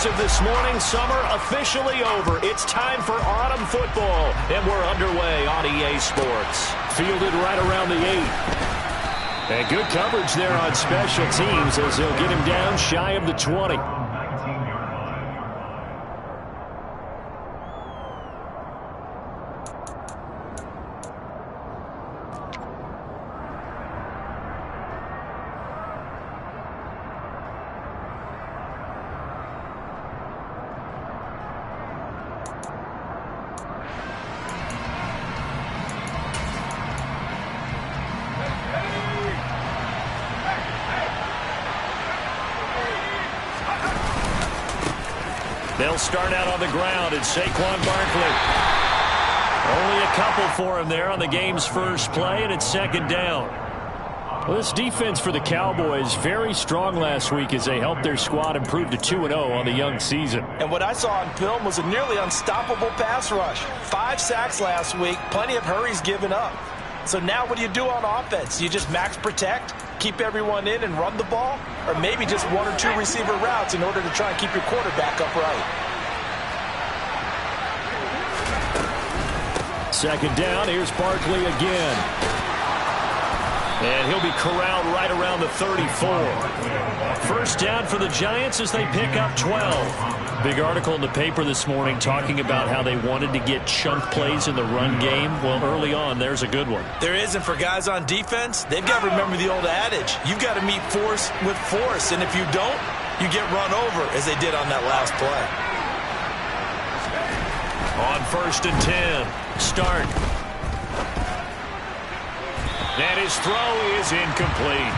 As of this morning, summer officially over. It's time for autumn football, and we're underway on EA Sports. Fielded right around the 8. And good coverage there on special teams as they'll get him down shy of the 20. They'll start out on the ground, and Saquon Barkley. Only a couple for him there on the game's first play, and it's second down. Well, this defense for the Cowboys, very strong last week as they helped their squad improve to 2-0 on the young season. And what I saw on film was a nearly unstoppable pass rush. 5 sacks last week, plenty of hurries given up. So now what do you do on offense? You just max protect, keep everyone in and run the ball? Or maybe just 1 or 2 receiver routes in order to try and keep your quarterback upright? Second down, here's Barkley again. And he'll be corralled right around the 34. First down for the Giants as they pick up 12. Big article in the paper this morning talking about how they wanted to get chunk plays in the run game. Well, early on, there's a good one. There isn't for guys on defense. They've got to remember the old adage. You've got to meet force with force, and if you don't, you get run over, as they did on that last play. On 1st and 10, start. And his throw is incomplete.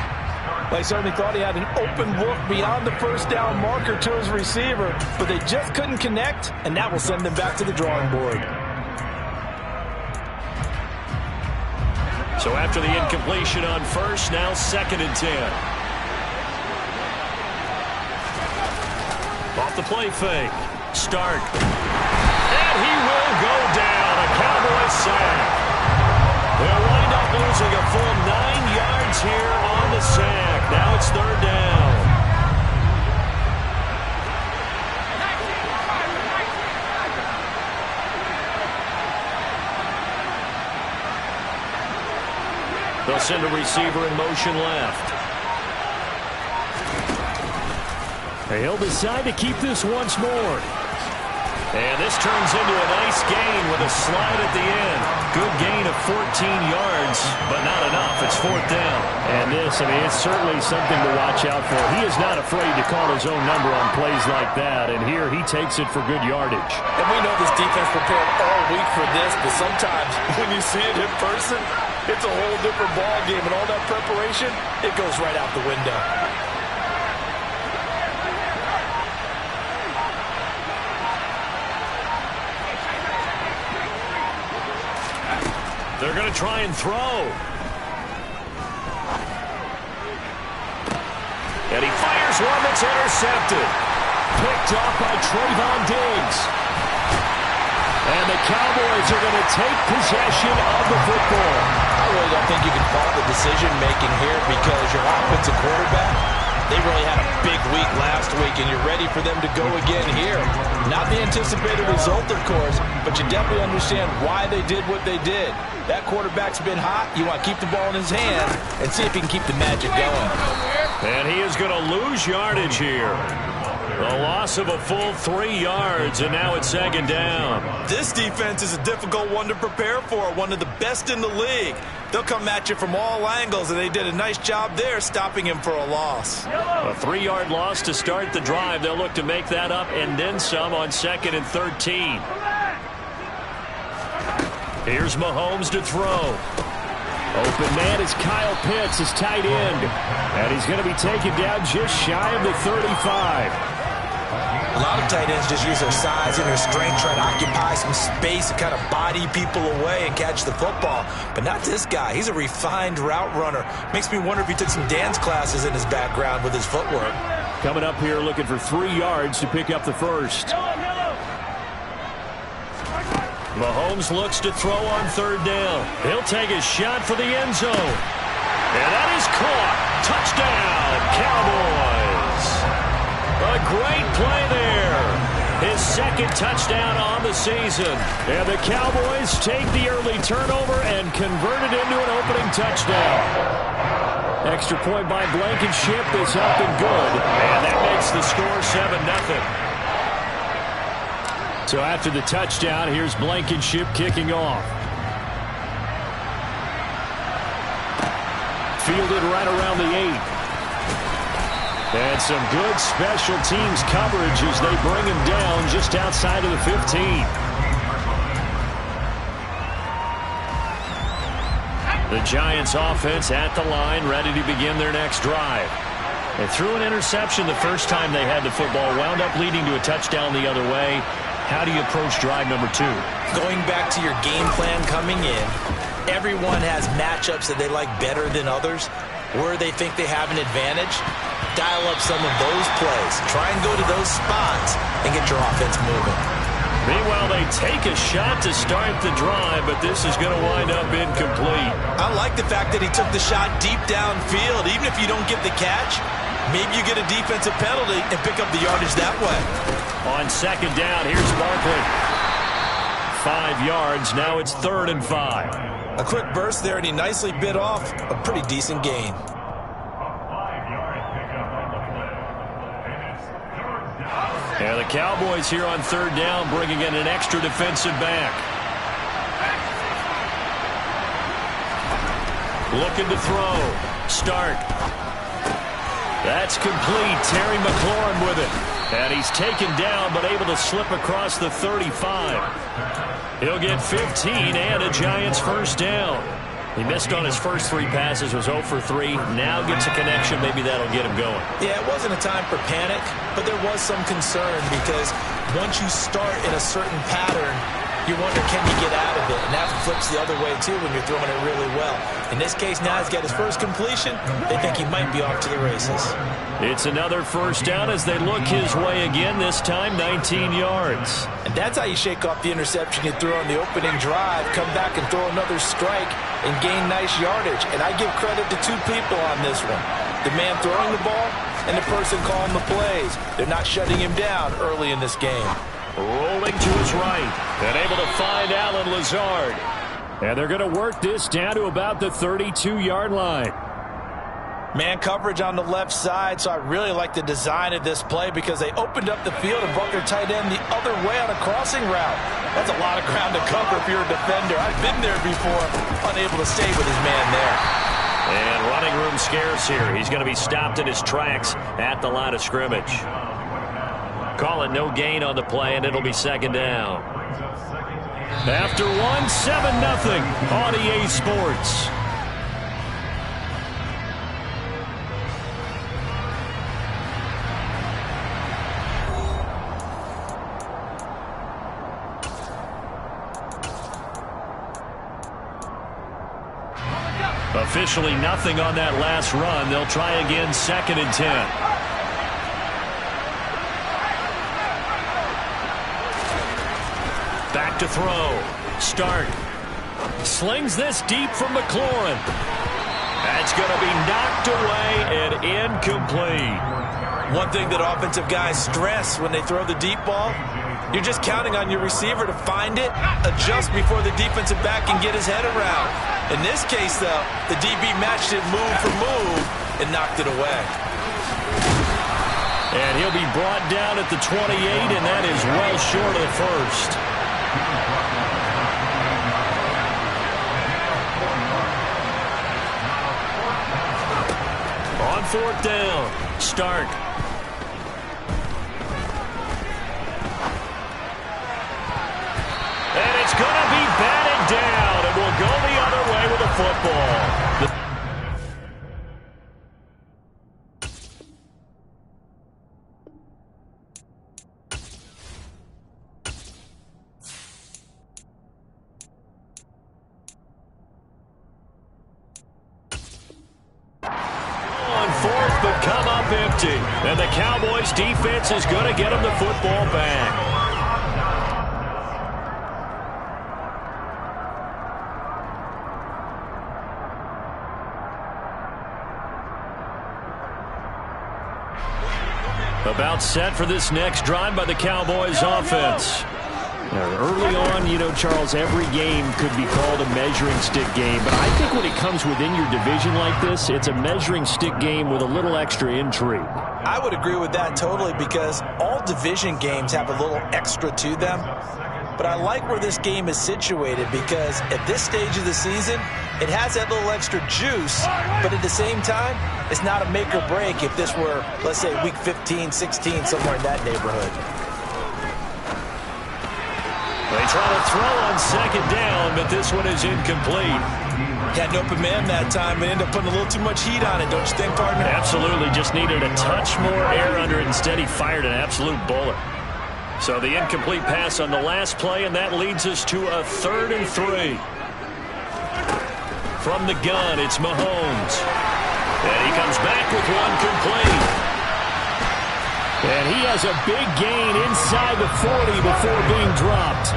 They certainly thought he had an open look beyond the first down marker to his receiver, but they just couldn't connect, and that will send them back to the drawing board. So after the incompletion on 1st, now 2nd and 10. Off the play fake. Start. And he will go down. A Cowboy sack. They'll wind up losing a full 9 yards here on the sack. Now it's 3rd down. They'll send a receiver in motion left. He'll decide to keep this once more. And this turns into a nice gain with a slide at the end. Good gain of 14 yards, but not enough. It's 4th down. And this, it's certainly something to watch out for. He is not afraid to call his own number on plays like that, and here he takes it for good yardage. And we know this defense prepared all week for this, but sometimes when you see it in person, it's a whole different ball game, and all that preparation, it goes right out the window. They're going to try and throw. And he fires one that's intercepted. Picked off by Trayvon Diggs. And the Cowboys are going to take possession of the football. I really don't think you can fault the decision-making here because your offensive quarterback, they really had a big week last week, and you're ready for them to go again here. Not the anticipated result, of course, but you definitely understand why they did what they did. That quarterback's been hot. You want to keep the ball in his hands and see if he can keep the magic going. And he is going to lose yardage here. A loss of a full 3 yards, and now it's 2nd down. This defense is a difficult one to prepare for, one of the best in the league. They'll come at you from all angles, and they did a nice job there stopping him for a loss. A 3-yard loss to start the drive. They'll look to make that up and then some on 2nd and 13. Here's Mahomes to throw. Open man is Kyle Pitts, his tight end. And he's going to be taken down just shy of the 35. A lot of tight ends just use their size and their strength, try to occupy some space and kind of body people away and catch the football. But not this guy. He's a refined route runner. Makes me wonder if he took some dance classes in his background with his footwork. Coming up here looking for 3 yards to pick up the first. Mahomes looks to throw on 3rd down. He'll take a shot for the end zone. And that is caught. Touchdown, Cowboys. A great play there second touchdown on the season. And the Cowboys take the early turnover and convert it into an opening touchdown. Extra point by Blankenship is up and good. And that makes the score 7-0. So after the touchdown, here's Blankenship kicking off. Fielded right around the 8. And some good special teams coverage as they bring him down just outside of the 15. The Giants offense at the line, ready to begin their next drive. They threw an interception the first time they had the football, wound up leading to a touchdown the other way. How do you approach drive number 2? Going back to your game plan coming in, everyone has matchups that they like better than others. Where they think they have an advantage, dial up some of those plays. Try and go to those spots and get your offense moving. Meanwhile, they take a shot to start the drive, but this is going to wind up incomplete. I like the fact that he took the shot deep downfield. Even if you don't get the catch, maybe you get a defensive penalty and pick up the yardage that way. On second down, here's Barkley. 5 yards. Now it's 3rd and 5. A quick burst there, and he nicely bit off a pretty decent gain. And the Cowboys here on 3rd down, bringing in an extra defensive back. Looking to throw. Stark. That's complete. Terry McLaurin with it. And he's taken down, but able to slip across the 35. He'll get 15 and a Giants first down. He missed on his first 3 passes, was 0 for 3. Now gets a connection. Maybe that'll get him going. Yeah, it wasn't a time for panic, but there was some concern because once you start in a certain pattern, you wonder, can you get out of it? And that flips the other way, too, when you're throwing it really well. In this case, now he's got his first completion. They think he might be off to the races. It's another first down as they look his way again, this time 19 yards. And that's how you shake off the interception you threw on the opening drive, come back and throw another strike and gain nice yardage. And I give credit to 2 people on this one. The man throwing the ball and the person calling the plays. They're not shutting him down early in this game. Rolling to his right and able to find Allen Lazard. And they're going to work this down to about the 32-yard line. Man coverage on the left side, so I really like the design of this play because they opened up the field and brought their tight end the other way on a crossing route. That's a lot of ground to cover if you're a defender. I've been there before, unable to stay with his man there. And running room scarce here. He's going to be stopped in his tracks at the line of scrimmage. Call it no gain on the play, and it'll be second down. After 1, 7-0 on EA Sports. Officially nothing on that last run. They'll try again, 2nd and 10. Back to throw. Stark. Slings this deep from McLaurin. That's going to be knocked away and incomplete. One thing that offensive guys stress when they throw the deep ball, you're just counting on your receiver to find it, adjust before the defensive back can get his head around. In this case, though, the DB matched it move for move and knocked it away. And he'll be brought down at the 28, and that is well short of the first. On 4th down, Stark. And it's going to be batted down, and we'll go the other way with the football. But come up empty. And the Cowboys defense is going to get them the football back. About set for this next drive by the Cowboys offense. Early on, you know, Charles, every game could be called a measuring stick game. But I think when it comes within your division like this, it's a measuring stick game with a little extra intrigue. I would agree with that totally, because all division games have a little extra to them. But I like where this game is situated, because at this stage of the season, it has that little extra juice, but at the same time, it's not a make or break if this were, let's say, week 15, 16, somewhere in that neighborhood. They try to throw on second down, but this one is incomplete. Had an open man that time and ended up putting a little too much heat on it, don't you think, partner? Absolutely, just needed a touch more air under it. Instead, he fired an absolute bullet. So the incomplete pass on the last play, and that leads us to a 3rd and 3. From the gun, it's Mahomes. And he comes back with one complete. And he has a big gain inside the 40 before being dropped.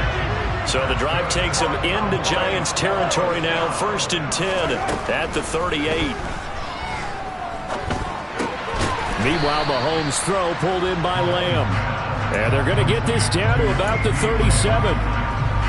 So the drive takes him into Giants territory now. 1st and 10 at the 38. Meanwhile, Mahomes' throw pulled in by Lamb. And they're going to get this down to about the 37.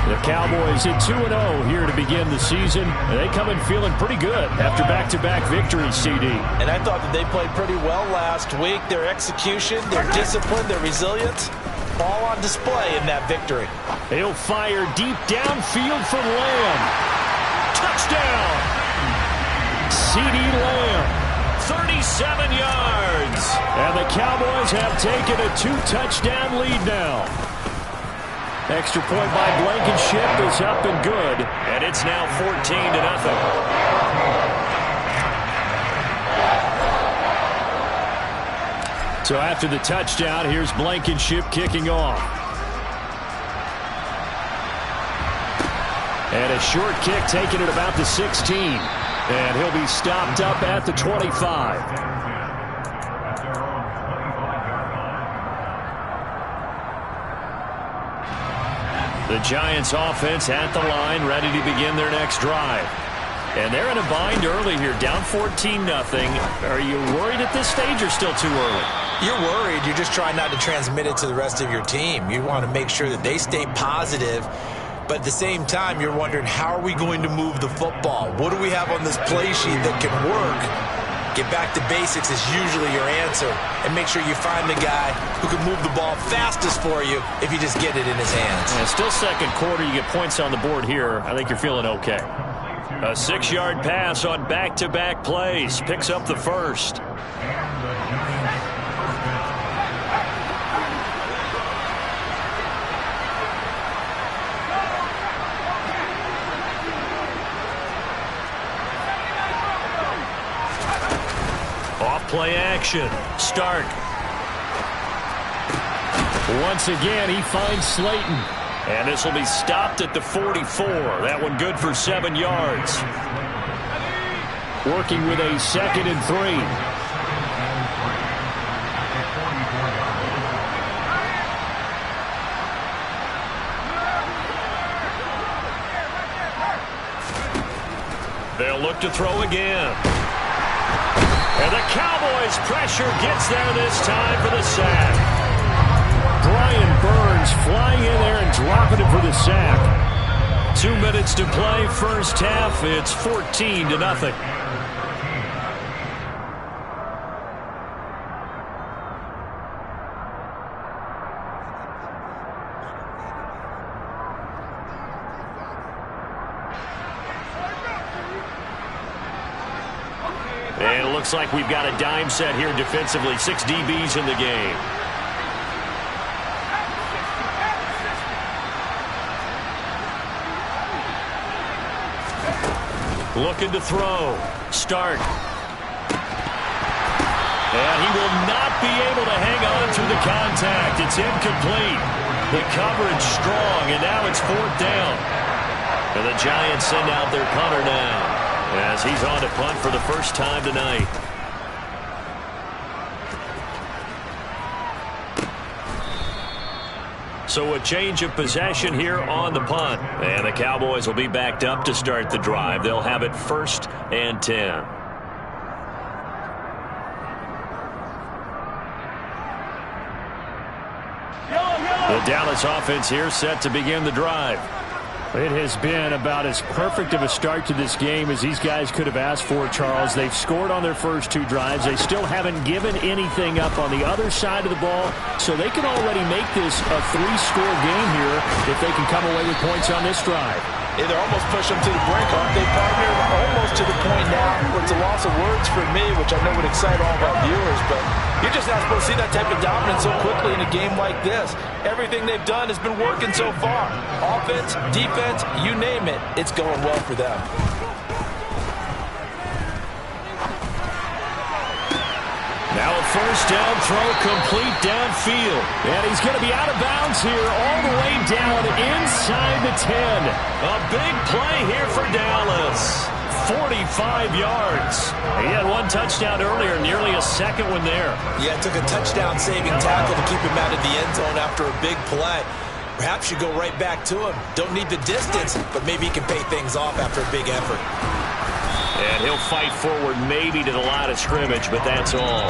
The Cowboys at 2-0 here to begin the season. And they come in feeling pretty good after back-to-back victories, CD. And I thought that they played pretty well last week. Their execution, their discipline, their resilience, all on display in that victory. He'll fire deep downfield from Lamb. Touchdown! CD Lamb, 37 yards. And the Cowboys have taken a 2-touchdown lead now. Extra point by Blankenship is up and good. And it's now 14-0. So after the touchdown, here's Blankenship kicking off. And a short kick taken at about the 16. And he'll be stopped up at the 25. The Giants offense at the line, ready to begin their next drive. And they're in a bind early here, down 14-0. Are you worried at this stage or still too early? You're worried. You're just trying not to transmit it to the rest of your team. You want to make sure that they stay positive. But at the same time, you're wondering, how are we going to move the football? What do we have on this play sheet that can work? Get back to basics is usually your answer. And make sure you find the guy who can move the ball fastest for you if you just get it in his hands. Yeah, still second quarter. You get points on the board here. I think you're feeling okay. A 6-yard pass on back-to-back plays. Picks up the first. Play action. Stark. Once again, he finds Slayton. And this will be stopped at the 44. That one good for 7 yards. Working with a 2nd and 3. They'll look to throw again. And the Cowboys pressure gets there this time for the sack. Brian Burns flying in there and dropping it for the sack. 2 minutes to play, first half. It's 14-0. And it looks like we've got a dime set here defensively. 6 DBs in the game. Looking to throw. Stark. And he will not be able to hang on through the contact. It's incomplete. The coverage strong, and now it's 4th down. And the Giants send out their punter now, as he's on to punt for the first time tonight. So a change of possession here on the punt. And the Cowboys will be backed up to start the drive. They'll have it 1st and 10. The Dallas offense here set to begin the drive. It has been about as perfect of a start to this game as these guys could have asked for, Charles. They've scored on their first 2 drives. They still haven't given anything up on the other side of the ball, so they can already make this a 3-score game here if they can come away with points on this drive. Yeah, they're almost pushing them to the brink, aren't they, partner? Almost to the point now where it's a loss of words for me, which I know would excite all of our viewers, but you're just not supposed to see that type of dominance so quickly in a game like this. Everything they've done has been working so far. Offense, defense, you name it, it's going well for them. Now a first down throw complete downfield. And he's going to be out of bounds here all the way down inside the 10. A big play here for Dallas. 45 yards. He had 1 touchdown earlier, nearly a second one there. Yeah, it took a touchdown-saving tackle to keep him out of the end zone after a big play. Perhaps you go right back to him. Don't need the distance, but maybe he can pay things off after a big effort. And he'll fight forward maybe to the line of scrimmage, but that's all.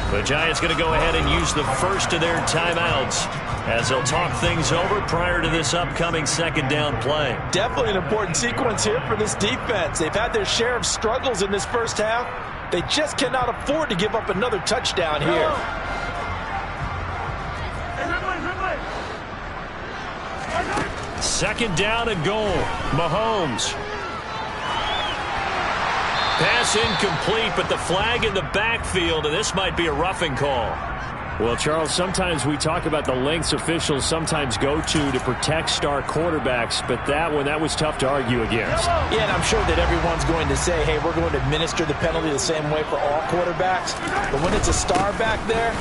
The Giants going to go ahead and use the first of their timeouts as they'll talk things over prior to this upcoming second down play. Definitely an important sequence here for this defense. They've had their share of struggles in this first half. They just cannot afford to give up another touchdown here. Second down and goal. Mahomes. Pass incomplete, but the flag in the backfield, and this might be a roughing call. Well, Charles, sometimes we talk about the lengths officials sometimes go to protect star quarterbacks, but that was tough to argue against. Yeah, and I'm sure that everyone's going to say, hey, we're going to administer the penalty the same way for all quarterbacks. But when it's a star back there,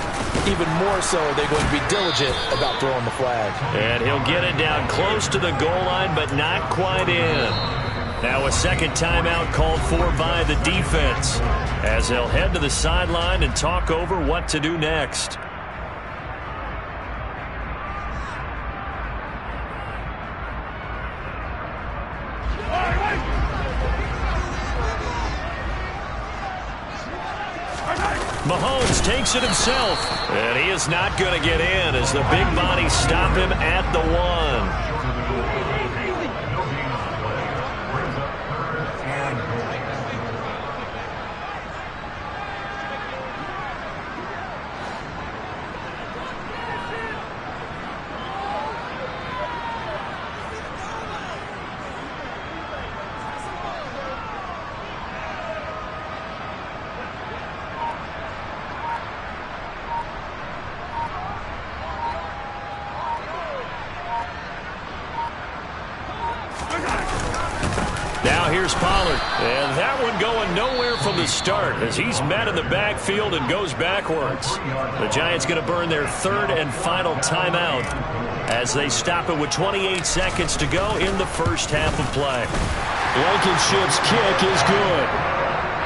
even more so are they going to be diligent about throwing the flag. And he'll get it down close to the goal line, but not quite in. Now a second timeout called for by the defense as they'll head to the sideline and talk over what to do next. Mahomes takes it himself, and he is not going to get in as the big bodies stop him at the 1. Here's Pollard, and that one going nowhere from the start as he's met in the backfield and goes backwards. The Giants going to burn their third and final timeout as they stop it with 28 seconds to go in the first half of play. Blankenship's kick is good.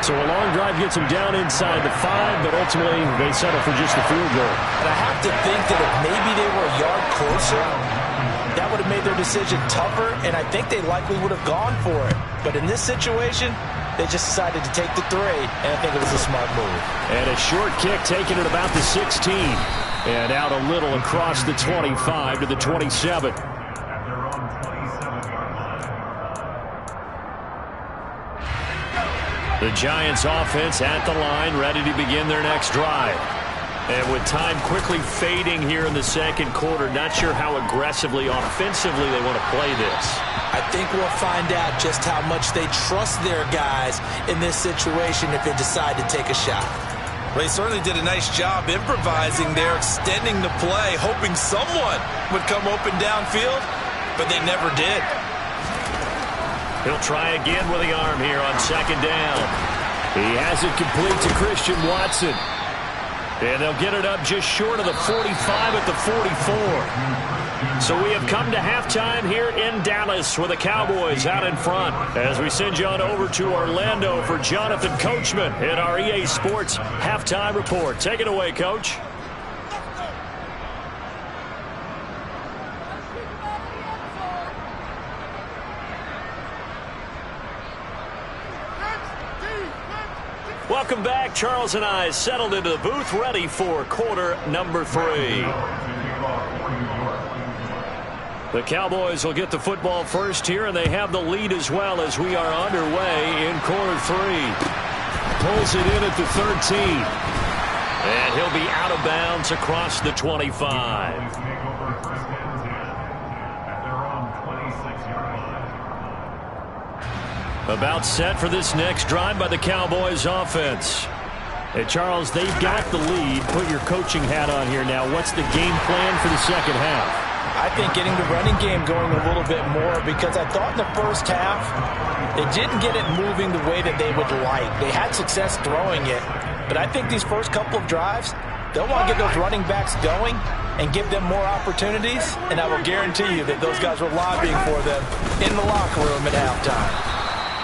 So a long drive gets them down inside the 5, but ultimately they settle for just the field goal. And I have to think that if maybe they were a yard closer, that would have made their decision tougher, and I think they likely would have gone for it. But in this situation, they just decided to take the 3, and I think it was a smart move. And a short kick taken at about the 16. And out a little across the 25 to the 27. The Giants offense at the line, ready to begin their next drive. And with time quickly fading here in the second quarter, not sure how aggressively, offensively they want to play this. I think we'll find out just how much they trust their guys in this situation if they decide to take a shot. Well, they certainly did a nice job improvising there, extending the play, hoping someone would come open downfield, but they never did. He'll try again with the arm here on second down. He has it complete to Christian Watson. And they'll get it up just short of the 45 at the 44. So we have come to halftime here in Dallas with the Cowboys out in front. As we send you on over to Orlando for Jonathan Coachman in our EA Sports Halftime Report. Take it away, Coach. Welcome back. Charles and I settled into the booth, ready for quarter number 3. The Cowboys will get the football first here, and they have the lead as well as we are underway in quarter 3. Pulls it in at the 13. And he'll be out of bounds across the 25. About set for this next drive by the Cowboys offense. Hey, Charles, they've got the lead. Put your coaching hat on here now. What's the game plan for the second half? I think getting the running game going a little bit more, because I thought in the first half they didn't get it moving the way that they would like. They had success throwing it, but I think these first couple of drives, they'll want to get those running backs going and give them more opportunities, and I will guarantee you that those guys were lobbying for them in the locker room at halftime.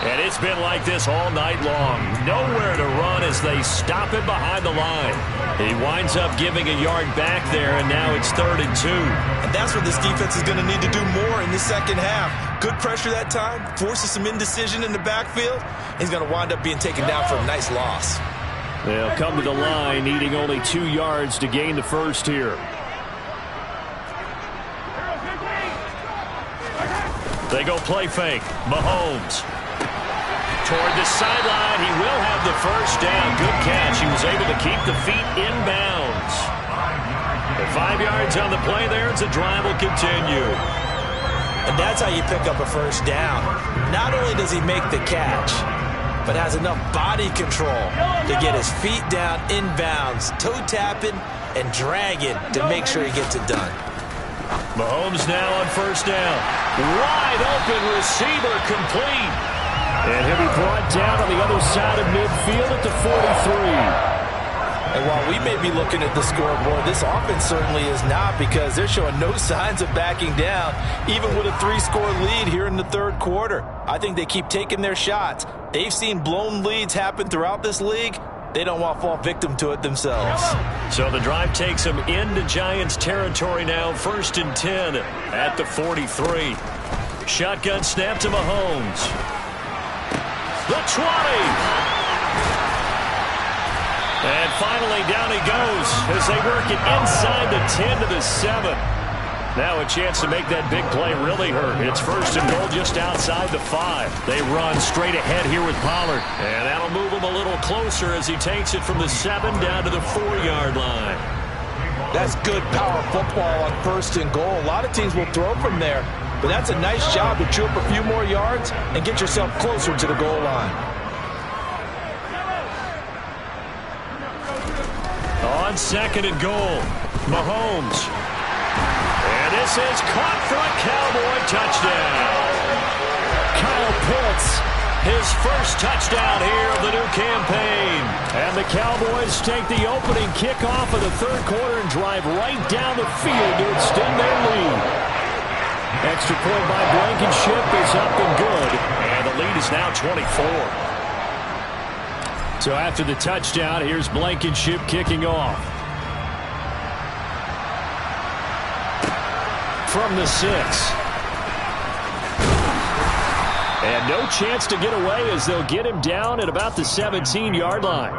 And it's been like this all night long. Nowhere to run as they stop him behind the line. He winds up giving a yard back there, and now it's 3rd and 2. And that's what this defense is going to need to do more in the second half. Good pressure that time, forces some indecision in the backfield. He's going to wind up being taken down for a nice loss. They'll come to the line needing only 2 yards to gain the first here. They go play fake. Mahomes. Toward the sideline, he will have the first down. Good catch. He was able to keep the feet in bounds. And 5 yards on the play there as the drive will continue. And that's how you pick up a first down. Not only does he make the catch, but has enough body control to get his feet down in bounds, toe tapping and dragging to make sure he gets it done. Mahomes now on first down. Wide open receiver, complete. And he'll be brought down on the other side of midfield at the 43. And while we may be looking at the scoreboard, this offense certainly is not, because they're showing no signs of backing down, even with a 3-score lead here in the third quarter. I think they keep taking their shots. They've seen blown leads happen throughout this league. They don't want to fall victim to it themselves. So the drive takes them into Giants territory now. 1st and 10 at the 43. Shotgun snap to Mahomes. The 20. And finally down he goes as they work it inside the 10 to the 7. Now a chance to make that big play really hurt. It's 1st and goal just outside the 5. They run straight ahead here with Pollard. And that'll move him a little closer as he takes it from the 7 down to the 4-yard line. That's good power football on 1st and goal. A lot of teams will throw from there, but that's a nice job to chew up a few more yards and get yourself closer to the goal line. On 2nd and goal, Mahomes. And this is caught for a Cowboy touchdown. Kyle Pitts, his first touchdown here of the new campaign. And the Cowboys take the opening kickoff of the third quarter and drive right down the field to extend their lead. Extra point by Blankenship is up and good. And the lead is now 24. So after the touchdown, here's Blankenship kicking off. From the 6. And no chance to get away as they'll get him down at about the 17-yard line.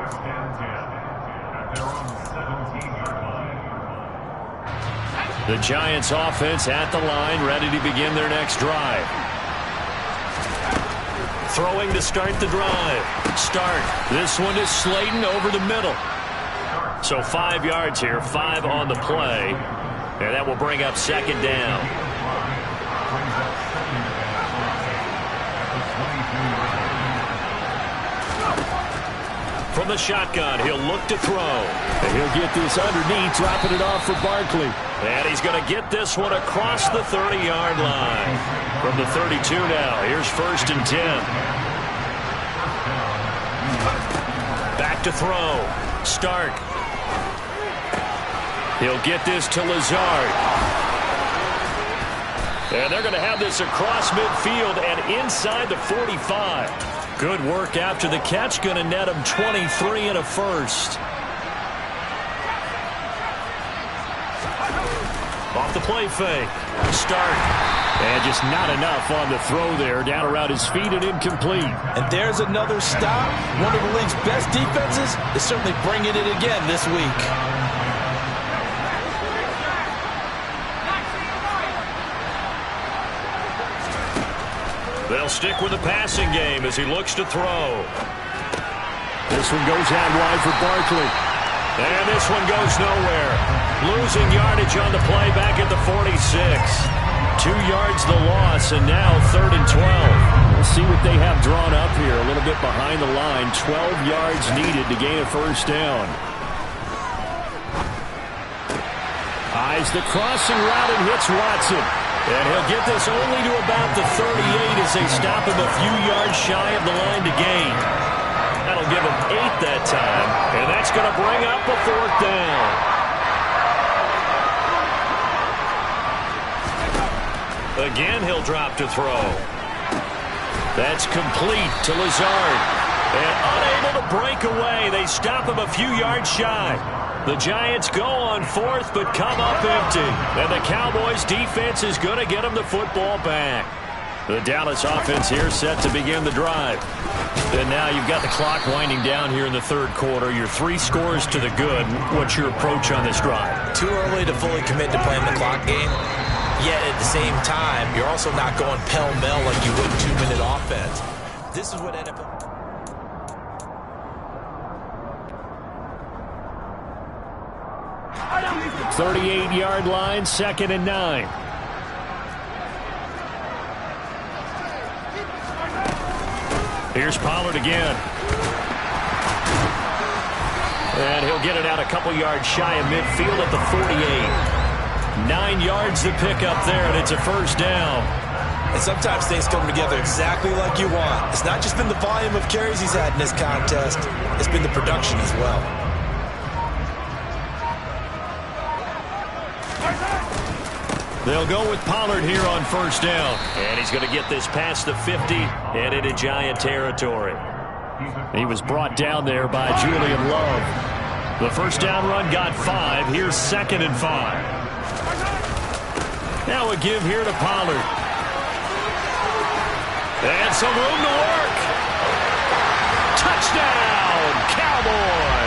The Giants offense at the line, ready to begin their next drive. Throwing to start the drive. Start. This one is Slayton over the middle. So 5 yards here, 5 on the play. And that will bring up 2nd down. From the shotgun, he'll look to throw. And he'll get this underneath, dropping it off for Barkley. And he's going to get this one across the 30-yard line. From the 32 now, here's 1st and 10. Back to throw. Stark. He'll get this to Lazard. And they're going to have this across midfield and inside the 45. Good work after the catch. Going to net him 23 and a first. Off the play fake. Stark. And just not enough on the throw there. Down around his feet and incomplete. And there's another stop. One of the league's best defenses is certainly bringing it again this week. They'll stick with the passing game as he looks to throw. This one goes out wide for Barkley. And this one goes nowhere. Losing yardage on the play back at the 46. 2 yards the loss, and now 3rd and 12. We'll see what they have drawn up here. A little bit behind the line. 12 yards needed to gain a first down. Eyes the crossing route and hits Watson. And he'll get this only to about the 38 as they stop him a few yards shy of the line to gain. That'll give him 8 that time, and that's going to bring up a 4th down. Again, he'll drop to throw. That's complete to Lazard. And unable to break away, they stop him a few yards shy. The Giants go on 4th, but come up empty. And the Cowboys' defense is going to get them the football back. The Dallas offense here set to begin the drive. And now you've got the clock winding down here in the 3rd quarter. You're 3 scores to the good. What's your approach on this drive? Too early to fully commit to playing the clock game. Yet at the same time, you're also not going pell-mell like you would 2-minute offense. This is what ended up... 38-yard line, 2nd and 9. Here's Pollard again. And he'll get it out a couple yards shy of midfield at the 48. 9 yards to pick up there, and it's a first down. And sometimes things come together exactly like you want. It's not just been the volume of carries he's had in this contest. It's been the production as well. They'll go with Pollard here on first down. And he's going to get this past the 50 and into Giant territory. He was brought down there by Julian Love. The first down run got 5. Here's 2nd and 5. Now a give here to Pollard. And some room to work. Touchdown, Cowboys.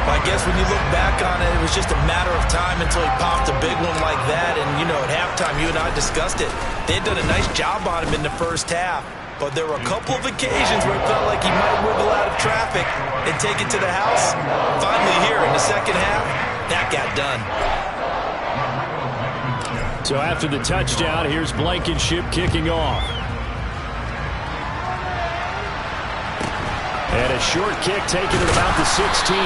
I guess when you look back on it, it was just a matter of time until he popped a big one like that. And, you know, at halftime, you and I discussed it. They had done a nice job on him in the first half. But there were a couple of occasions where it felt like he might wiggle out of traffic and take it to the house. Finally here in the second half, that got done. So after the touchdown, here's Blankenship kicking off. And a short kick taken at about the 16.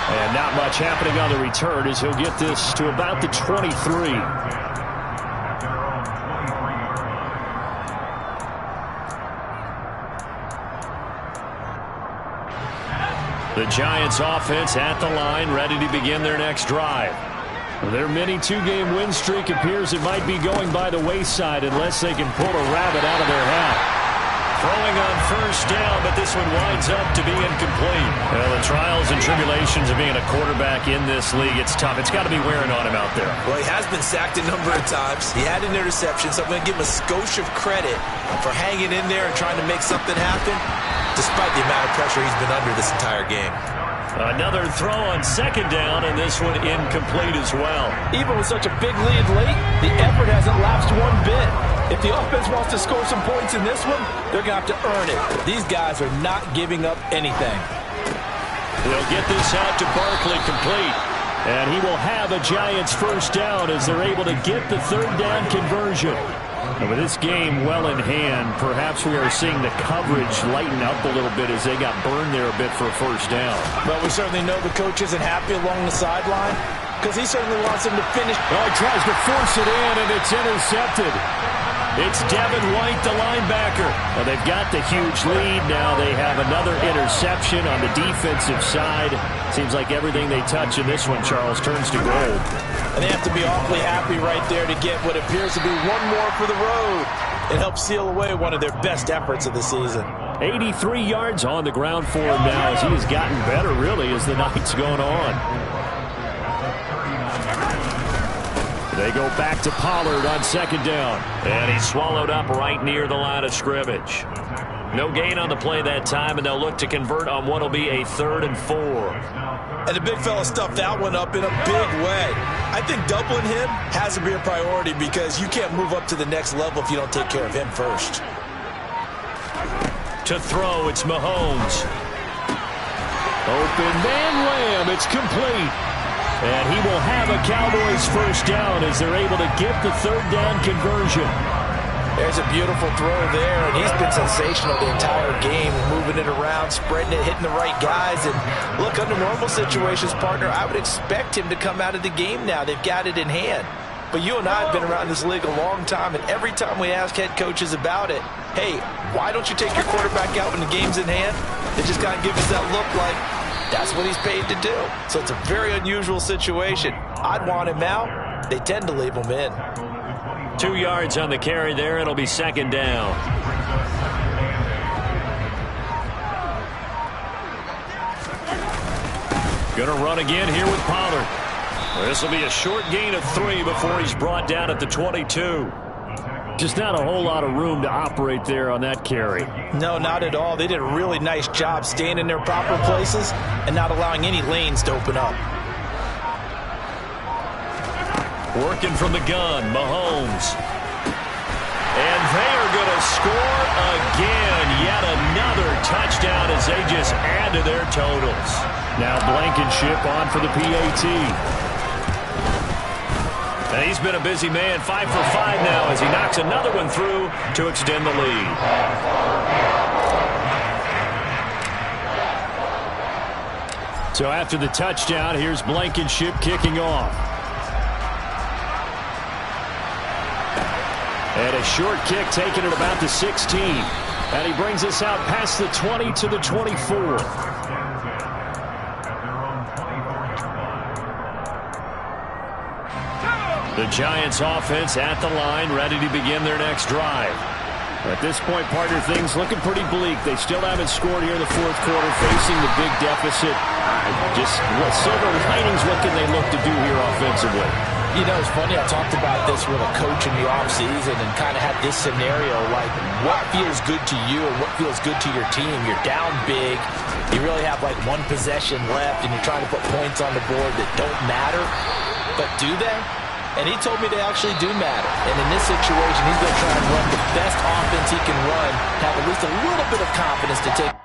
And not much happening on the return as he'll get this to about the 23. The Giants offense at the line, ready to begin their next drive. Their mini 2-game win streak appears it might be going by the wayside unless they can pull a rabbit out of their hat. Throwing on first down, but this one winds up to be incomplete. Well, the trials and tribulations of being a quarterback in this league, it's tough. It's got to be wearing on him out there. Well, he has been sacked a number of times. He had an interception, so I'm going to give him a skosh of credit for hanging in there and trying to make something happen, despite the amount of pressure he's been under this entire game. Another throw on second down, and this one incomplete as well. Even with such a big lead late, the effort hasn't lapsed one bit. If the offense wants to score some points in this one, they're going to have to earn it. These guys are not giving up anything. They'll get this out to Barkley complete. And he will have a Giants first down as they're able to get the 3rd down conversion. And with this game well in hand, perhaps we are seeing the coverage lighten up a little bit as they got burned there a bit for a first down. But we certainly know the coach isn't happy along the sideline because he certainly wants them to finish. Oh, he tries to force it in, and it's intercepted. It's Devin White, the linebacker. Well, they've got the huge lead. Now they have another interception on the defensive side. Seems like everything they touch in this one, Charles, turns to gold. And they have to be awfully happy right there to get what appears to be one more for the road. It helps seal away one of their best efforts of the season. 83 yards on the ground for him now as he has gotten better, really, as the night's gone on. They go back to Pollard on second down. And he's swallowed up right near the line of scrimmage. No gain on the play that time, and they'll look to convert on what will be a 3rd and 4. And the big fella stuffed that one up in a big way. I think doubling him has to be a priority because you can't move up to the next level if you don't take care of him first. To throw, it's Mahomes. Open man, Lamb. It's complete. And he will have a Cowboys first down as they're able to get the third down conversion. There's a beautiful throw there, and he's been sensational the entire game, moving it around, spreading it, hitting the right guys. And look, under normal situations, partner, I would expect him to come out of the game now. They've got it in hand. But you and I have been around this league a long time, and every time we ask head coaches about it, hey, why don't you take your quarterback out when the game's in hand? They just kind of give us that look like that's what he's paid to do. So it's a very unusual situation. I'd want him out. They tend to leave him in. 2 yards on the carry there. It'll be second down. Gonna run again here with Pollard. This will be a short gain of 3 before he's brought down at the 22. Just not a whole lot of room to operate there on that carry. No, not at all. They did a really nice job staying in their proper places and not allowing any lanes to open up. Working from the gun, Mahomes. And they are going to score again. Yet another touchdown as they just add to their totals. Now Blankenship on for the PAT. And he's been a busy man, 5 for 5 now as he knocks another one through to extend the lead. So after the touchdown, here's Blankenship kicking off. And a short kick taken at about the 16. And he brings us out past the 20 to the 24. The Giants offense at the line, ready to begin their next drive. At this point, partner, things looking pretty bleak. They still haven't scored here in the fourth quarter, facing the big deficit. Just silver linings, what can they look to do here offensively? You know, it's funny, I talked about this with a coach in the offseason and kind of had this scenario, like what feels good to you and what feels good to your team. You're down big. You really have like one possession left, and you're trying to put points on the board that don't matter. But do they? And he told me they actually do matter. And in this situation, he's going to try and run the best offense he can run, have at least a little bit of confidence to take